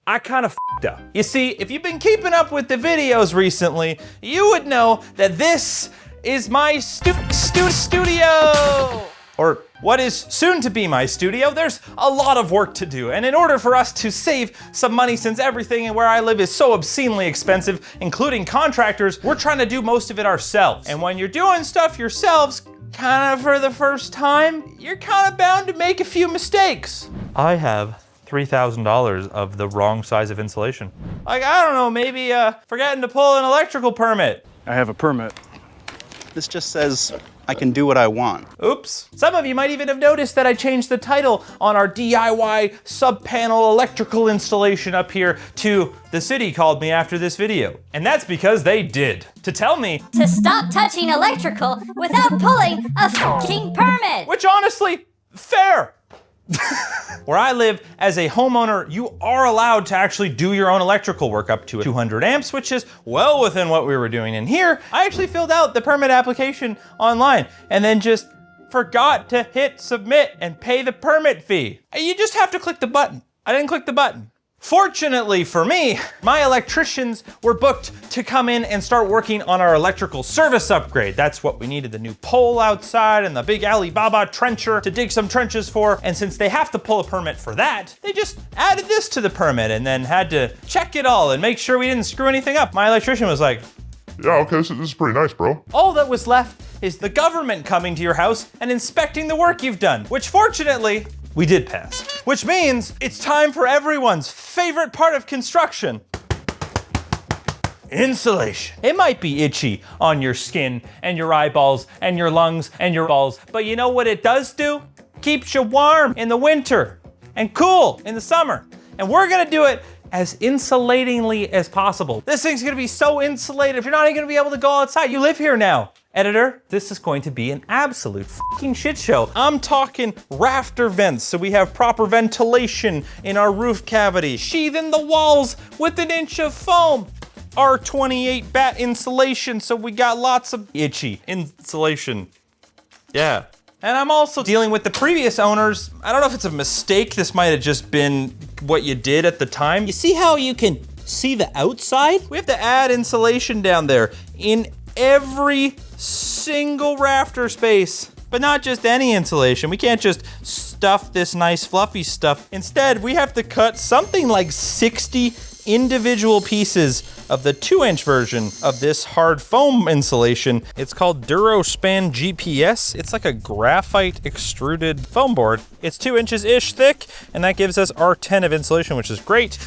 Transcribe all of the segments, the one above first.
I kind of f***ed up. You see, if you've been keeping up with the videos recently, you would know that this is my studio. Or what is soon to be my studio. There's a lot of work to do, and in order for us to save some money, since everything where I live is so obscenely expensive, including contractors, we're trying to do most of it ourselves. And when you're doing stuff yourselves, kind of for the first time, you're kind of bound to make a few mistakes. I have $3,000 of the wrong size of insulation. Like, I don't know, maybe forgetting to pull an electrical permit. I have a permit. This just says I can do what I want. Oops. Some of you might even have noticed that I changed the title on our DIY sub-panel electrical installation up here to "The City Called Me After This Video." And that's because they did. To tell me to stop touching electrical without pulling a fucking permit. Which honestly, fair. Where I live as a homeowner, you are allowed to actually do your own electrical work up to 200 amps, which is well within what we were doing in here. I actually filled out the permit application online and then just forgot to hit submit and pay the permit fee. You just have to click the button. I didn't click the button. Fortunately for me, my electricians were booked to come in and start working on our electrical service upgrade. That's what we needed, the new pole outside and the big Alibaba trencher to dig some trenches for. And since they have to pull a permit for that, they just added this to the permit and then had to check it all and make sure we didn't screw anything up. My electrician was like, yeah, okay, so this is pretty nice, bro. All that was left is the government coming to your house and inspecting the work you've done, which fortunately, we did pass. Which means it's time for everyone's favorite part of construction. Insulation. It might be itchy on your skin and your eyeballs and your lungs and your balls, but you know what it does do? Keeps you warm in the winter and cool in the summer. And we're gonna do it as insulatingly as possible. This thing's gonna be so insulated, you're not even gonna be able to go outside. You live here now. Editor, this is going to be an absolute fucking shit show. I'm talking rafter vents, so we have proper ventilation in our roof cavity, sheathing the walls with 1 inch of foam, R28 bat insulation, so we got lots of itchy insulation. Yeah. And I'm also dealing with the previous owners. I don't know if it's a mistake. This might have just been what you did at the time. You see how you can see the outside? We have to add insulation down there in every single rafter space, but not just any insulation. We can't just stuff this nice fluffy stuff. Instead, we have to cut something like 60 individual pieces of the 2-inch version of this hard foam insulation. It's called DuraSpan GPS. It's like a graphite extruded foam board. It's 2 inches-ish thick, and that gives us R10 of insulation, which is great.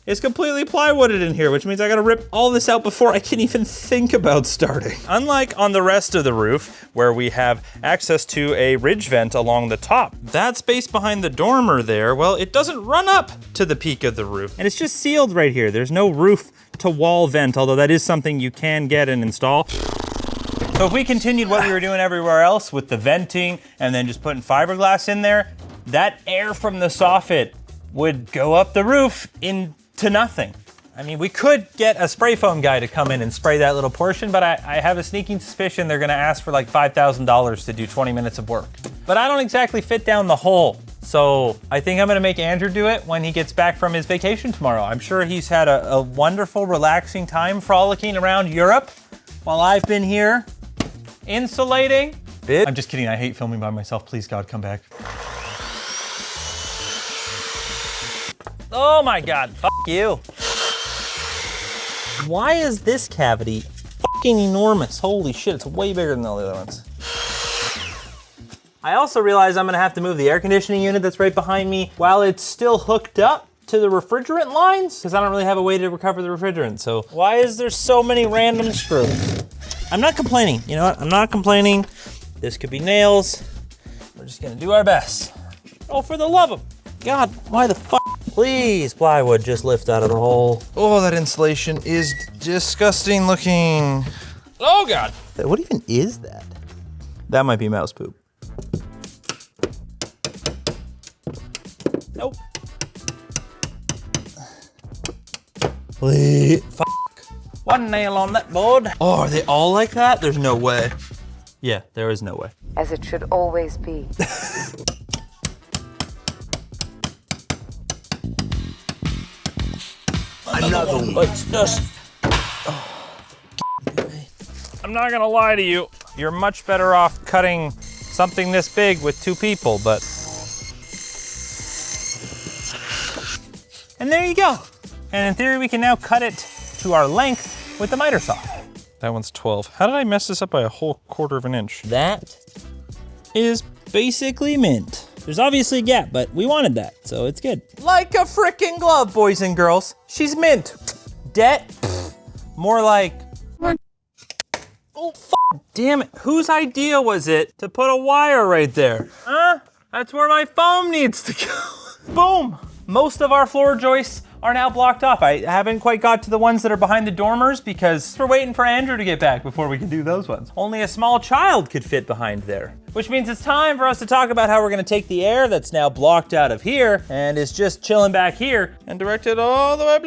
It's completely plywooded in here, which means I gotta rip all this out before I can even think about starting. Unlike on the rest of the roof, where we have access to a ridge vent along the top, that space behind the dormer there, well, it doesn't run up to the peak of the roof. And it's just sealed right here. There's no roof to wall vent, although that is something you can get and install. So if we continued what we were doing everywhere else with the venting and then just putting fiberglass in there, that air from the soffit would go up the roof into nothing. I mean, we could get a spray foam guy to come in and spray that little portion, but I have a sneaking suspicion they're gonna ask for like $5,000 to do 20 minutes of work. But I don't exactly fit down the hole. So I think I'm gonna make Andrew do it when he gets back from his vacation tomorrow. I'm sure he's had a wonderful, relaxing time frolicking around Europe while I've been here insulating. I'm just kidding, I hate filming by myself. Please, God, come back. Oh my God, fuck you. Why is this cavity fucking enormous? Holy shit, it's way bigger than all the other ones. I also realize I'm gonna have to move the air conditioning unit that's right behind me while it's still hooked up to the refrigerant lines, because I don't really have a way to recover the refrigerant. So why is there so many random screws? I'm not complaining, you know what? I'm not complaining. This could be nails. We're just gonna do our best. Oh, for the love of God, why the fuck? Please, plywood, just lift out of the hole. Oh, that insulation is disgusting looking. Oh God. What even is that? That might be mouse poop. Nope. Please, fuck. One nail on that board. Oh, are they all like that? There's no way. Yeah, there is no way. As it should always be. Another one. Let's just... I'm not gonna lie to you. You're much better off cutting something this big with 2 people, but... And there you go. And in theory, we can now cut it to our length with the miter saw. That one's 12. How did I mess this up by a whole 1/4 of an inch? That is basically mint. There's obviously a gap, but we wanted that, so it's good. Like a frickin' glove, boys and girls. She's mint. Debt, more like... Oh, damn it. Whose idea was it to put a wire right there? Huh? That's where my foam needs to go. Boom. Most of our floor joists are now blocked off. I haven't quite got to the ones that are behind the dormers because we're waiting for Andrew to get back before we can do those ones. Only a small child could fit behind there, which means it's time for us to talk about how we're gonna take the air that's now blocked out of here and is just chilling back here and direct it all the way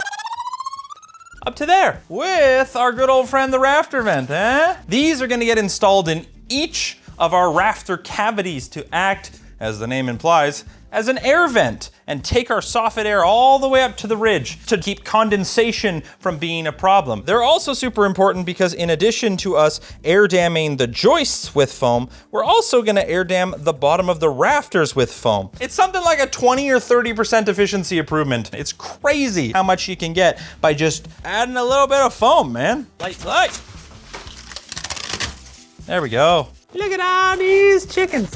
up to there with our good old friend, the rafter vent, eh? These are gonna get installed in each of our rafter cavities to act, as the name implies, as an air vent and take our soffit air all the way up to the ridge to keep condensation from being a problem. They're also super important because in addition to us air damming the joists with foam, we're also gonna air dam the bottom of the rafters with foam. It's something like a 20 or 30% efficiency improvement. It's crazy how much you can get by just adding a little bit of foam, man. Light. There we go. Look at all these chickens.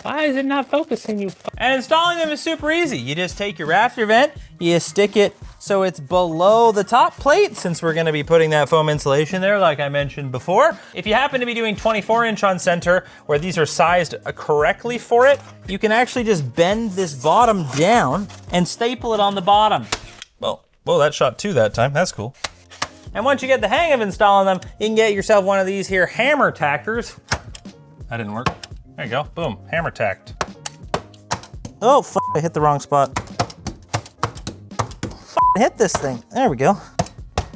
Why is it not focusing, you? And installing them is super easy. You just take your rafter vent, you stick it so it's below the top plate, since we're gonna be putting that foam insulation there like I mentioned before. If you happen to be doing 24-inch on center, where these are sized correctly for it, you can actually just bend this bottom down and staple it on the bottom. Well, that shot 2 that time, that's cool. And once you get the hang of installing them, you can get yourself one of these here hammer tackers. That didn't work. There you go, boom, hammer tacked. Oh, I hit the wrong spot. I hit this thing, there we go.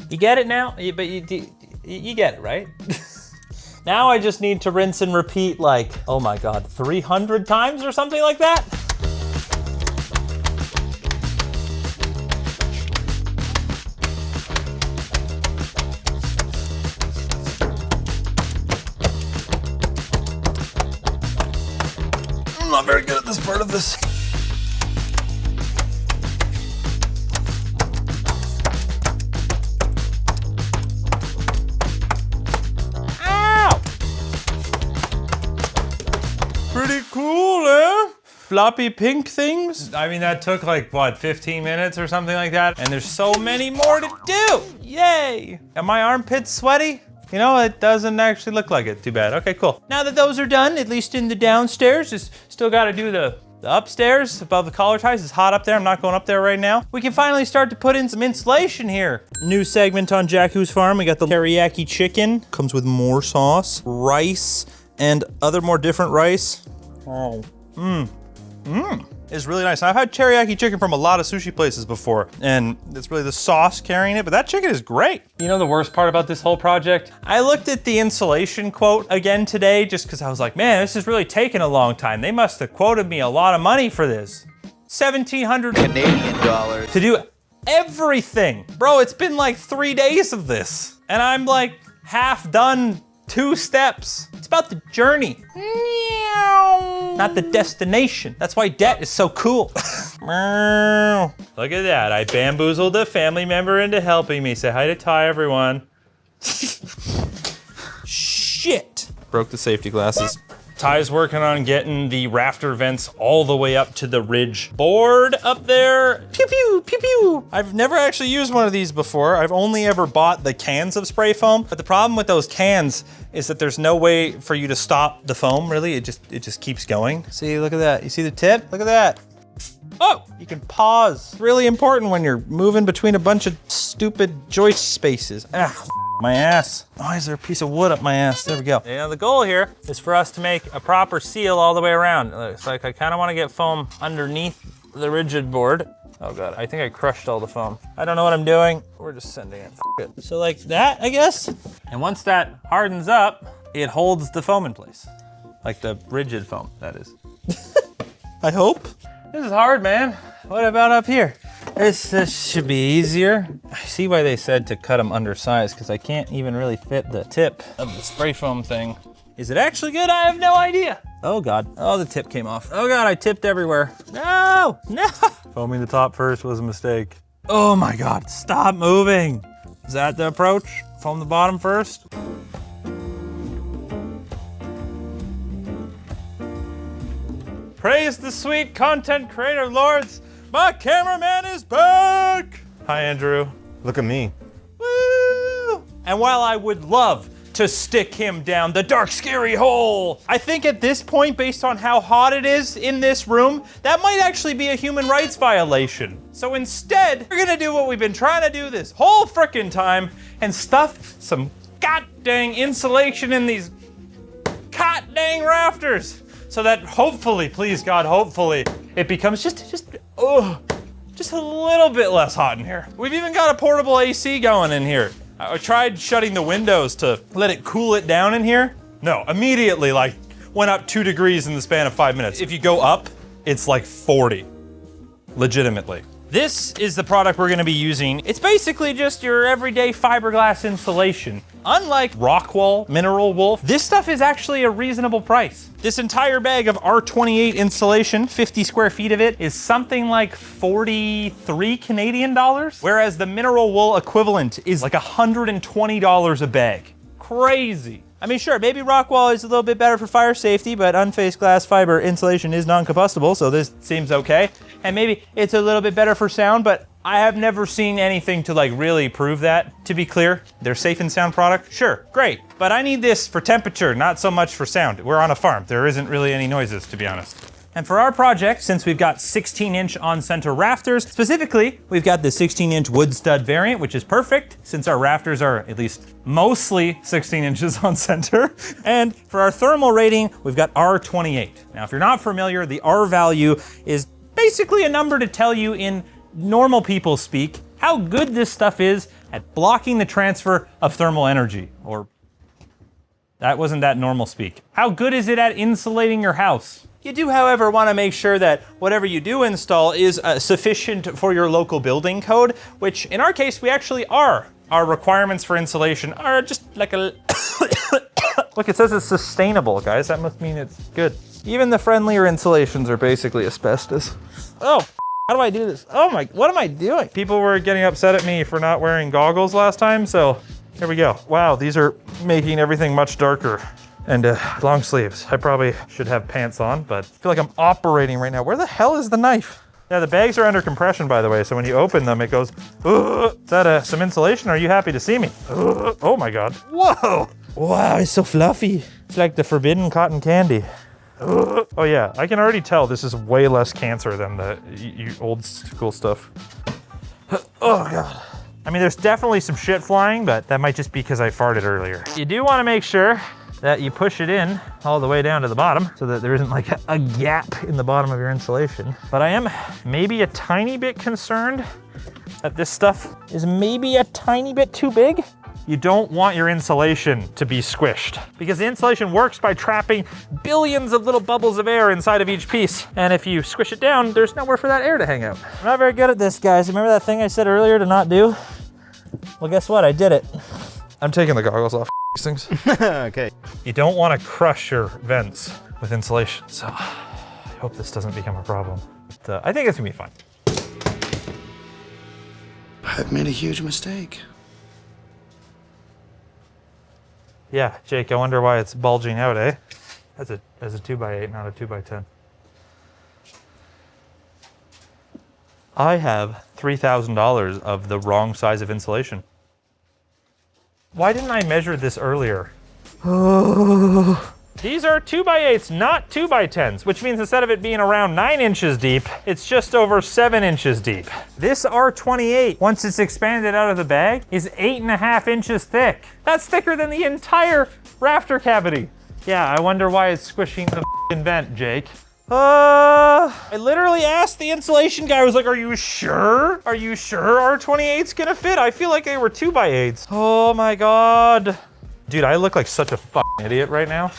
You get it now? You get it, right? Now I just need to rinse and repeat like, oh my God, 300 times or something like that? I'm not very good at this part of this. Ow! Pretty cool, eh? Floppy pink things. I mean, that took like, what, 15 minutes or something like that? And there's so many more to do. Yay! Are my armpits sweaty? You know, it doesn't actually look like it. Too bad. Okay, cool. Now that those are done, at least in the downstairs, just still got to do the upstairs above the collar ties. It's hot up there. I'm not going up there right now. We can finally start to put in some insulation here. New segment on Jakkuh's farm. We got the teriyaki chicken. Comes with more sauce, rice, and other more different rice. Oh, It's really nice. Now, I've had teriyaki chicken from a lot of sushi places before, and it's really the sauce carrying it, but that chicken is great. You know the worst part about this whole project? I looked at the insulation quote again today just because I was like, man, this is really taking a long time. They must have quoted me a lot of money for this. 1,700 Canadian dollars to do everything. Bro, it's been like 3 days of this, and I'm like half done 2 steps. It's about the journey, not the destination. That's why debt is so cool. Look at that, I bamboozled a family member into helping me. Say hi to Ty, everyone. Shit. Broke the safety glasses. Ty's working on getting the rafter vents all the way up to the ridge board up there. Pew, pew, pew, pew. I've never actually used one of these before. I've only ever bought the cans of spray foam, but the problem with those cans is that there's no way for you to stop the foam, really. It just keeps going. See, look at that. You see the tip? Look at that. Oh, you can pause. It's really important when you're moving between a bunch of stupid joist spaces. Ah. My ass. Why is there a piece of wood up my ass? There we go. Yeah, the goal here is for us to make a proper seal all the way around. It looks like I kind of want to get foam underneath the rigid board. Oh God, I think I crushed all the foam. I don't know what I'm doing. We're just sending it. Good. So like that, I guess. And once that hardens up, it holds the foam in place. Like the rigid foam, that is. I hope. This is hard, man. What about up here? This should be easier. I see why they said to cut them undersized, because I can't even really fit the tip of the spray foam thing. Is it actually good? I have no idea. Oh God, oh, the tip came off. Oh God, I tipped everywhere. No, no. Foaming the top first was a mistake. Oh my God, stop moving. Is that the approach? Foam the bottom first? Praise the sweet content creator lords. My cameraman is back. Hi, Andrew. Look at me. Woo! And while I would love to stick him down the dark, scary hole, I think at this point, based on how hot it is in this room, that might actually be a human rights violation. So instead, we're gonna do what we've been trying to do this whole frickin' time and stuff some god dang insulation in these god dang rafters so that hopefully, please God, hopefully, it becomes just a little bit less hot in here. We've even got a portable AC going in here. I tried shutting the windows to let it cool it down in here. No, immediately like went up 2 degrees in the span of 5 minutes. If you go up, it's like 40, legitimately. This is the product we're gonna be using. It's basically just your everyday fiberglass insulation. Unlike Rockwool, Mineral Wool, this stuff is actually a reasonable price. This entire bag of R28 insulation, 50 square feet of it, is something like 43 Canadian dollars, whereas the Mineral Wool equivalent is like $120 a bag. Crazy. I mean, sure, maybe Rockwool is a little bit better for fire safety, but unfaced glass fiber insulation is non-combustible, so this seems okay. And maybe it's a little bit better for sound, but I have never seen anything to like really prove that. To be clear, they're safe and sound product, sure, great. But I need this for temperature, not so much for sound. We're on a farm, there isn't really any noises, to be honest. And for our project, since we've got 16-inch on-center rafters, specifically, we've got the 16-inch wood stud variant, which is perfect since our rafters are at least mostly 16 inches on center. And for our thermal rating, we've got R28. Now, if you're not familiar, the R value is basically a number to tell you in normal people speak how good this stuff is at blocking the transfer of thermal energy, or that wasn't that normal speak. How good is it at insulating your house? You do, however, want to make sure that whatever you do install is sufficient for your local building code, which in our case, we actually are. Our requirements for insulation are just like a... Look, it says it's sustainable, guys. That must mean it's good. Even the friendlier insulations are basically asbestos. Oh, how do I do this? Oh my, what am I doing? People were getting upset at me for not wearing goggles last time, so here we go. Wow, these are making everything much darker. And long sleeves. I probably should have pants on, but I feel like I'm operating right now. Where the hell is the knife? Yeah, the bags are under compression, by the way, so when you open them, it goes, is that some insulation? Are you happy to see me? Oh my God. Whoa. Wow, it's so fluffy. It's like the forbidden cotton candy. Oh yeah, I can already tell this is way less cancer than the old school stuff. Oh God. I mean, there's definitely some shit flying, but that might just be because I farted earlier. You do want to make sure that you push it in all the way down to the bottom so that there isn't like a gap in the bottom of your insulation. But I am maybe a tiny bit concerned that this stuff is maybe a tiny bit too big. You don't want your insulation to be squished because the insulation works by trapping billions of little bubbles of air inside of each piece. And if you squish it down, there's nowhere for that air to hang out. I'm not very good at this, guys. Remember that thing I said earlier to not do? Well, guess what? I did it. I'm taking the goggles off these things. Okay. You don't want to crush your vents with insulation, so I hope this doesn't become a problem. But, I think it's gonna be fine. I've made a huge mistake. Yeah, Jake, I wonder why it's bulging out, eh? That's a 2x8, not a 2x10. I have $3,000 of the wrong size of insulation. Why didn't I measure this earlier? These are 2x8s, not 2x10s, which means instead of it being around 9 inches deep, it's just over 7 inches deep. This R28, once it's expanded out of the bag, is 8.5 inches thick. That's thicker than the entire rafter cavity. Yeah, I wonder why it's squishing the f***ing vent, Jake. I literally asked the insulation guy, I was like, are you sure? Are you sure R28's gonna fit? I feel like they were 2x8s. Oh my God. Dude, I look like such a fucking idiot right now.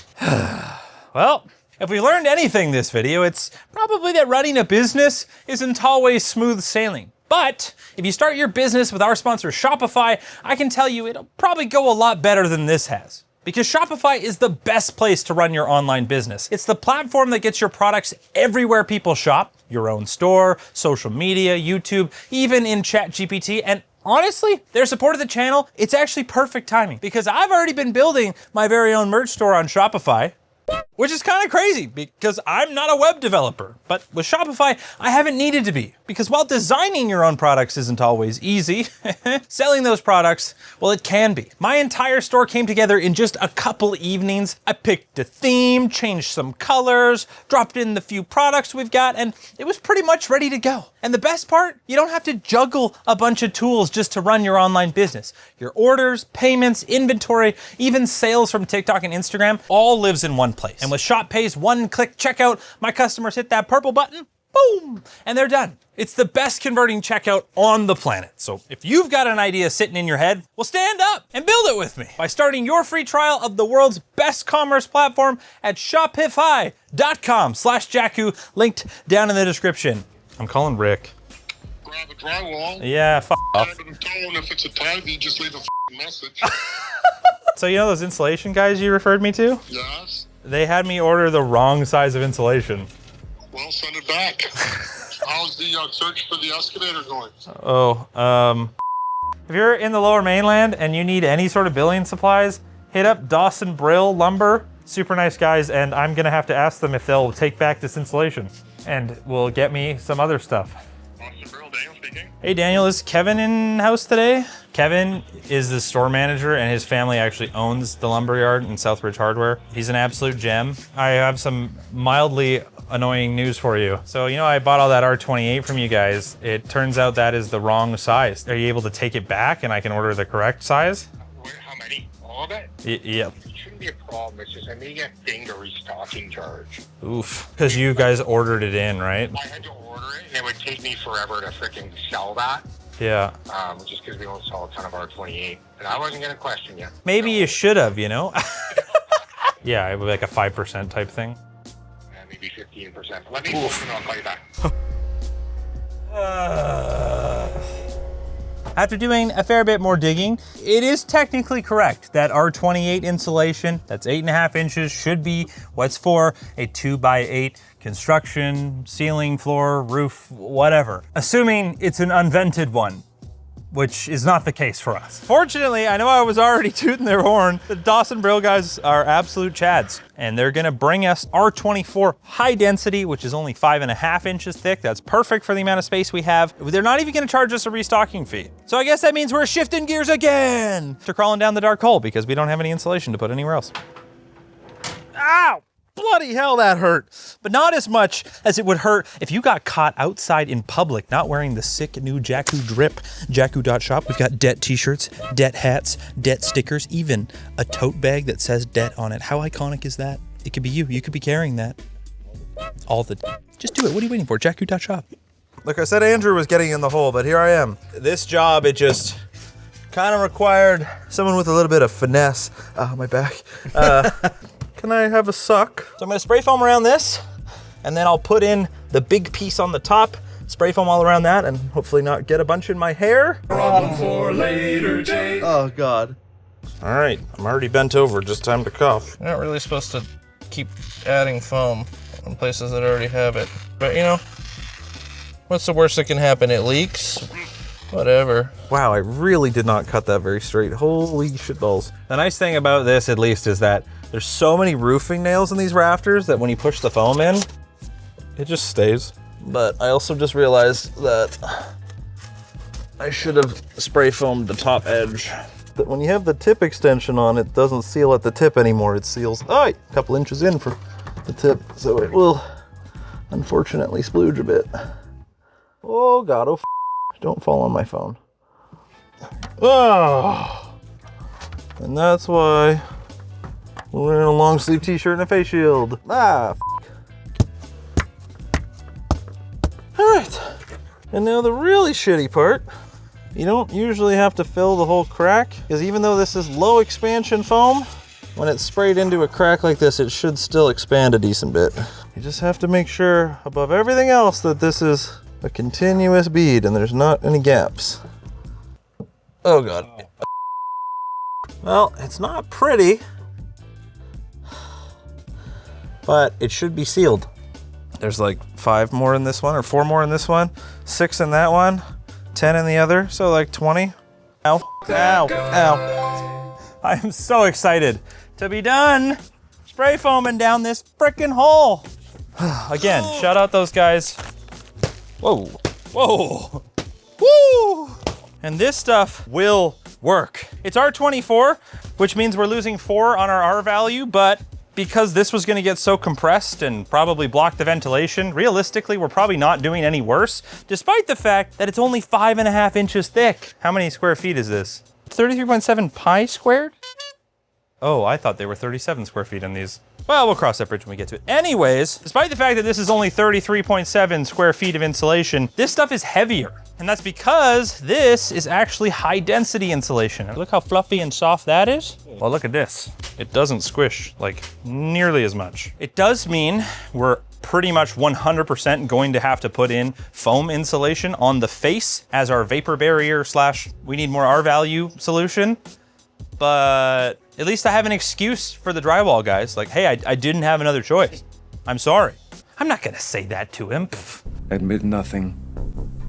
Well, if we learned anything this video, it's probably that running a business isn't always smooth sailing. But if you start your business with our sponsor Shopify, I can tell you it'll probably go a lot better than this has. Because Shopify is the best place to run your online business. It's the platform that gets your products everywhere people shop, your own store, social media, YouTube, even in ChatGPT, and honestly, their support of the channel, it's actually perfect timing because I've already been building my very own merch store on Shopify, which is kind of crazy because I'm not a web developer. But with Shopify, I haven't needed to be because while designing your own products isn't always easy, selling those products, well, it can be. My entire store came together in just a couple evenings. I picked a theme, changed some colors, dropped in the few products we've got, and it was pretty much ready to go. And the best part, you don't have to juggle a bunch of tools just to run your online business. Your orders, payments, inventory, even sales from TikTok and Instagram all lives in one place. And with Shop Pay's one-click checkout, my customers hit that purple button, boom, and they're done. It's the best converting checkout on the planet. So if you've got an idea sitting in your head, well, stand up and build it with me by starting your free trial of the world's best commerce platform at shopify.com/jakkuh, linked down in the description. I'm calling Rick. Grab a drywall. Yeah, f off. Grab the tone. If it's a type, you just leave a message. So you know those insulation guys you referred me to? Yes. They had me order the wrong size of insulation. Well, send it back. How's the search for the excavator going? If you're in the Lower Mainland and you need any sort of building supplies, hit up Dawson Brill Lumber. Super nice guys, and I'm gonna have to ask them if they'll take back this insulation and will get me some other stuff. Dawson Brill, Daniel speaking. Hey Daniel, is Kevin in house today? Kevin is the store manager and his family actually owns the lumber yard in Southbridge Hardware. He's an absolute gem. I have some mildly annoying news for you. So, you know, I bought all that R28 from you guys. It turns out that is the wrong size. Are you able to take it back and I can order the correct size? How many? All of it? Yep. It shouldn't be a problem. It's just I may get dinged a restocking charge. Oof. Because you guys ordered it in, right? I had to order it, and it would take me forever to freaking sell that. Yeah. Just because we don't sell a ton of R28. And I wasn't going to question you. Maybe you should have, you know? Yeah, it would be like a 5% type thing. Maybe 15%. Let me open and I'll call you back. After doing a fair bit more digging, it is technically correct that R28 insulation, that's 8.5 inches, should be what's for a 2x8 construction, ceiling, floor, roof, whatever. Assuming it's an unvented one, which is not the case for us. Fortunately, I know I was already tooting their horn. The Dawson Brill guys are absolute chads, and they're gonna bring us R24 high density, which is only 5.5 inches thick. That's perfect for the amount of space we have. They're not even gonna charge us a restocking fee. So I guess that means we're shifting gears again to crawling down the dark hole because we don't have any insulation to put anywhere else. Ow! Bloody hell, that hurt. But not as much as it would hurt if you got caught outside in public not wearing the sick new Jakkuh drip. Jakkuh.shop. We've got debt t-shirts, debt hats, debt stickers, even a tote bag that says debt on it. How iconic is that? It could be you. You could be carrying that. Just do it. What are you waiting for? Jakkuh.shop. Like I said, Andrew was getting in the hole, but here I am. This job, it just kind of required someone with a little bit of finesse. My back. Can I have a suck? So I'm gonna spray foam around this, and then I'll put in the big piece on the top, spray foam all around that, and hopefully not get a bunch in my hair. Problem for later, Jake. Oh, God. All right, I'm already bent over, just time to cough. You're not really supposed to keep adding foam in places that already have it. But you know, what's the worst that can happen? It leaks? Whatever. Wow, I really did not cut that very straight. Holy shitballs. The nice thing about this, at least, is that there's so many roofing nails in these rafters that when you push the foam in, it just stays. But I also just realized that I should have spray foamed the top edge. But when you have the tip extension on, it doesn't seal at the tip anymore. It seals a couple inches in for the tip. So it will, unfortunately, splooge a bit. Oh God, oh don't fall on my phone. Oh, and that's why we're wearing a long sleeve t-shirt and a face shield. All right, and now the really shitty part, you don't usually have to fill the whole crack, because even though this is low expansion foam, when it's sprayed into a crack like this, it should still expand a decent bit. You just have to make sure above everything else that this is a continuous bead and there's not any gaps. Oh God. Well, it's not pretty, but it should be sealed. There's like 5 more in this one, or 4 more in this one, 6 in that one, 10 in the other, so like 20. Ow, ow, ow. I'm so excited to be done spray foaming down this frickin' hole. Again, shout out those guys. Whoa, whoa, woo! And this stuff will work. It's R24, which means we're losing 4 on our R value, but because this was gonna get so compressed and probably block the ventilation, realistically, we're probably not doing any worse, despite the fact that it's only 5.5 inches thick. How many square feet is this? 33.7 pi squared? Oh, I thought they were 37 square feet on these. Well, we'll cross that bridge when we get to it. Anyways, despite the fact that this is only 33.7 square feet of insulation, this stuff is heavier. And that's because this is actually high density insulation. Look how fluffy and soft that is. Well, look at this. It doesn't squish like nearly as much. It does mean we're pretty much 100% going to have to put in foam insulation on the face as our vapor barrier / we need more R value solution. But at least I have an excuse for the drywall guys. Like, hey, I didn't have another choice. I'm sorry. I'm not gonna say that to him. Pfft. Admit nothing,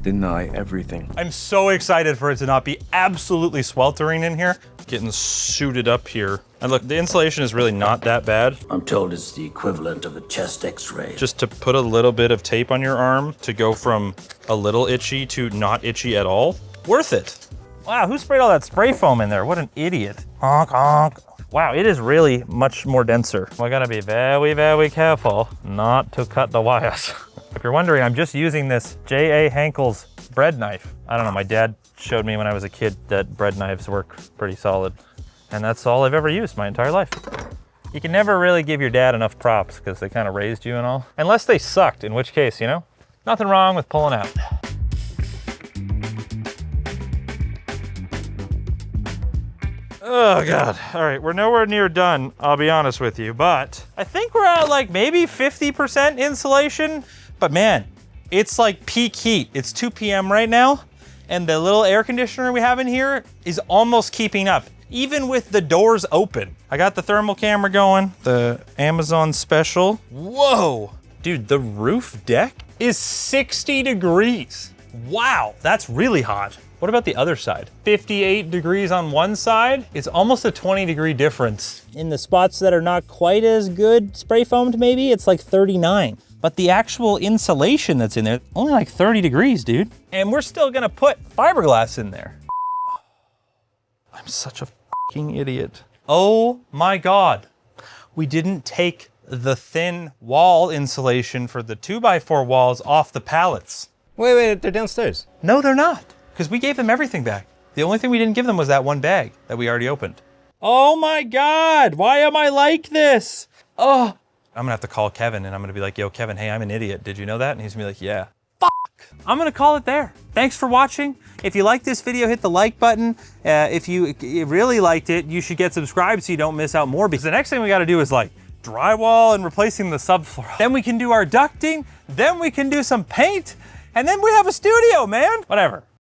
deny everything. I'm so excited for it to not be absolutely sweltering in here. Getting suited up here. And look, the insulation is really not that bad. I'm told it's the equivalent of a chest x-ray. Just to put a little bit of tape on your arm to go from a little itchy to not itchy at all, worth it. Wow, who sprayed all that spray foam in there? What an idiot. Honk, honk. Wow, it is really much more denser. I gotta be very, very careful not to cut the wires. If you're wondering, I'm just using this J.A. Henkel's bread knife. I don't know, my dad showed me when I was a kid that bread knives work pretty solid. And that's all I've ever used my entire life. You can never really give your dad enough props because they kind of raised you and all. Unless they sucked, in which case, you know, nothing wrong with pulling out. Oh God, all right, we're nowhere near done, I'll be honest with you, but I think we're at like maybe 50% insulation, but man, it's like peak heat. It's 2 p.m. right now, and the little air conditioner we have in here is almost keeping up, even with the doors open. I got the thermal camera going, the Amazon special. Whoa, dude, the roof deck is 60 degrees. Wow, that's really hot. What about the other side? 58 degrees on one side. It's almost a 20-degree difference. In the spots that are not quite as good spray foamed maybe, it's like 39. But the actual insulation that's in there, only like 30 degrees, dude. And we're still gonna put fiberglass in there. I'm such a fucking idiot. Oh my God. We didn't take the thin wall insulation for the 2x4 walls off the pallets. Wait, they're downstairs. No, they're not. Because we gave them everything back. The only thing we didn't give them was that one bag that we already opened. Oh my God, why am I like this? Oh, I'm gonna have to call Kevin and I'm gonna be like, yo, Kevin, hey, I'm an idiot. Did you know that? And he's gonna be like, yeah. Fuck. I'm gonna call it there. Thanks for watching. If you liked this video, hit the like button. If you really liked it, you should get subscribed so you don't miss out more, because the next thing we gotta do is like drywall and replacing the subfloor. Then we can do our ducting, then we can do some paint, and then we have a studio, man. Whatever.